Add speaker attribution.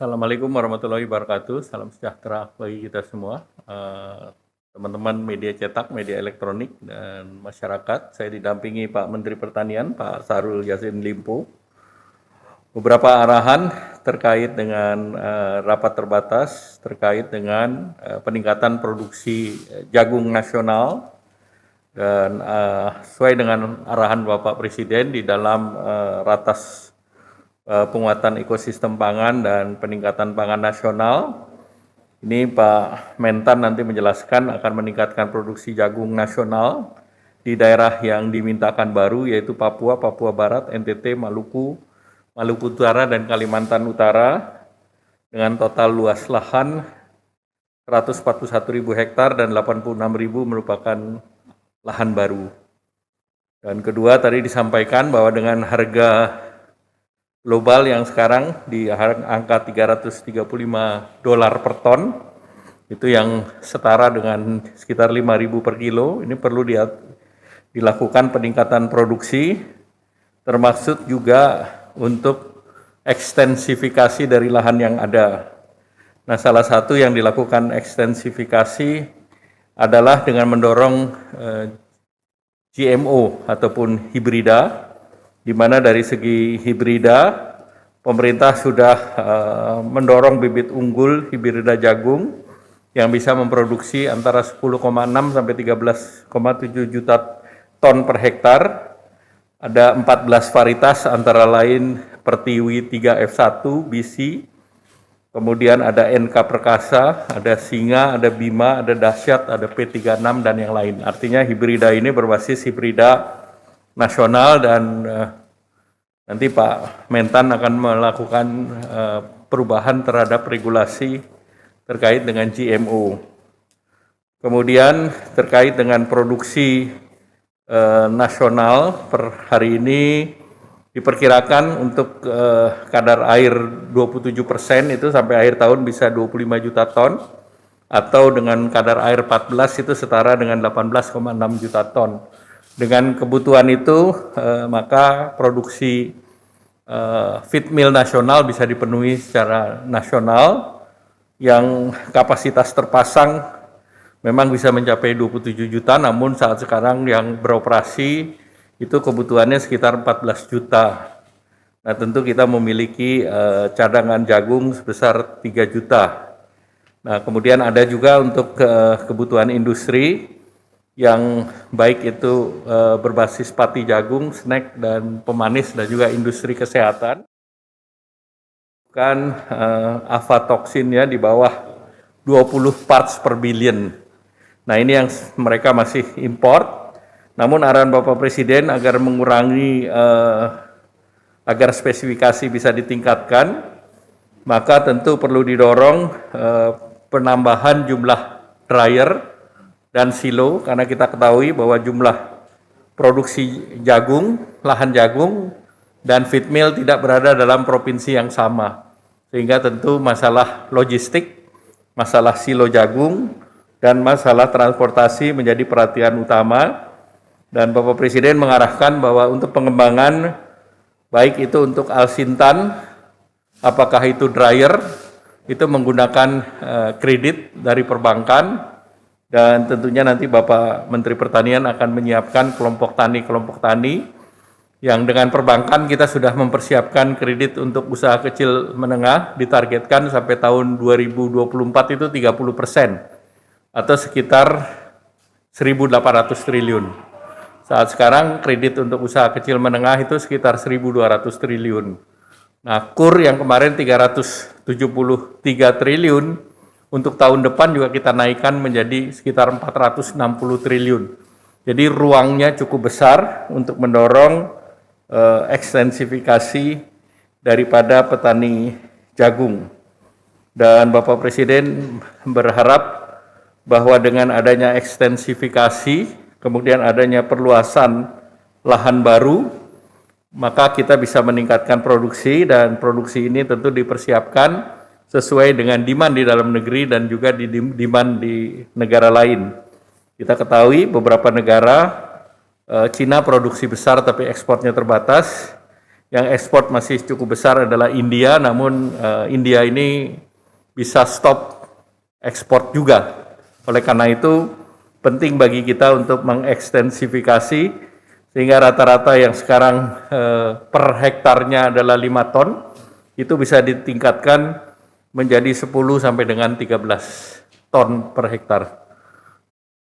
Speaker 1: Assalamualaikum warahmatullahi wabarakatuh. Salam sejahtera bagi kita semua. Teman-teman media cetak, media elektronik, dan masyarakat. Saya didampingi Pak Menteri Pertanian, Pak Syahrul Yassin Limpo. Beberapa arahan terkait dengan rapat terbatas, terkait dengan peningkatan produksi jagung nasional, dan sesuai dengan arahan Bapak Presiden di dalam ratas penguatan ekosistem pangan dan peningkatan pangan nasional. Ini Pak Mentan nanti menjelaskan akan meningkatkan produksi jagung nasional di daerah yang dimintakan baru, yaitu Papua, Papua Barat, NTT, Maluku, Maluku Utara, dan Kalimantan Utara, dengan total luas lahan 141.000 hektar dan 86.000 merupakan lahan baru. Dan kedua, tadi disampaikan bahwa dengan harga global yang sekarang di angka $335 per ton, itu yang setara dengan sekitar 5.000 per kilo. Ini perlu dilakukan peningkatan produksi, termasuk juga untuk ekstensifikasi dari lahan yang ada. Nah, salah satu yang dilakukan ekstensifikasi adalah dengan mendorong GMO ataupun hibrida, di mana dari segi hibrida pemerintah sudah mendorong bibit unggul hibrida jagung yang bisa memproduksi antara 10,6 sampai 13,7 juta ton per hektar. Ada 14 varietas antara lain Pertiwi 3F1 BC, kemudian ada NK Perkasa, ada Singa, ada Bima, ada Dahsyat, ada P36 dan yang lain. Artinya hibrida ini berbasis hibrida nasional, dan nanti Pak Mentan akan melakukan perubahan terhadap regulasi terkait dengan GMO. Kemudian terkait dengan produksi nasional, per hari ini diperkirakan untuk kadar air 27% itu sampai akhir tahun bisa 25 juta ton, atau dengan kadar air 14 itu setara dengan 18,6 juta ton. Dengan kebutuhan itu, maka produksi feed mill nasional bisa dipenuhi secara nasional, yang kapasitas terpasang memang bisa mencapai 27 juta, namun saat sekarang yang beroperasi itu kebutuhannya sekitar 14 juta. Nah, tentu kita memiliki cadangan jagung sebesar 3 juta. Nah, kemudian ada juga untuk kebutuhan industri yang baik itu berbasis pati jagung, snack, dan pemanis, dan juga industri kesehatan. Kan aflatoksin ya di bawah 20 parts per billion. Nah, ini yang mereka masih import. Namun arahan Bapak Presiden agar mengurangi agar spesifikasi bisa ditingkatkan, maka tentu perlu didorong penambahan jumlah dryer dan silo, karena kita ketahui bahwa jumlah produksi jagung, lahan jagung, dan feed mill tidak berada dalam provinsi yang sama. Sehingga tentu masalah logistik, masalah silo jagung, dan masalah transportasi menjadi perhatian utama. Dan Bapak Presiden mengarahkan bahwa untuk pengembangan, baik itu untuk Alsintan, apakah itu dryer, itu menggunakan kredit dari perbankan, dan tentunya nanti Bapak Menteri Pertanian akan menyiapkan kelompok tani yang dengan perbankan kita sudah mempersiapkan kredit untuk usaha kecil menengah, ditargetkan sampai tahun 2024 itu 30%, atau sekitar 1.800 triliun. Saat sekarang kredit untuk usaha kecil menengah itu sekitar 1.200 triliun. Nah, KUR yang kemarin 373 triliun, untuk tahun depan juga kita naikkan menjadi sekitar 460 triliun. Jadi ruangnya cukup besar untuk mendorong ekstensifikasi daripada petani jagung. Dan Bapak Presiden berharap bahwa dengan adanya ekstensifikasi, kemudian adanya perluasan lahan baru, maka kita bisa meningkatkan produksi, dan produksi ini tentu dipersiapkan sesuai dengan demand di dalam negeri dan juga di demand di negara lain. Kita ketahui beberapa negara, Cina produksi besar tapi ekspornya terbatas. Yang ekspor masih cukup besar adalah India, namun India ini bisa stop ekspor juga. Oleh karena itu, penting bagi kita untuk mengekstensifikasi sehingga rata-rata yang sekarang per hektarnya adalah 5 ton, itu bisa ditingkatkan menjadi 10 sampai dengan 13 ton per hektar.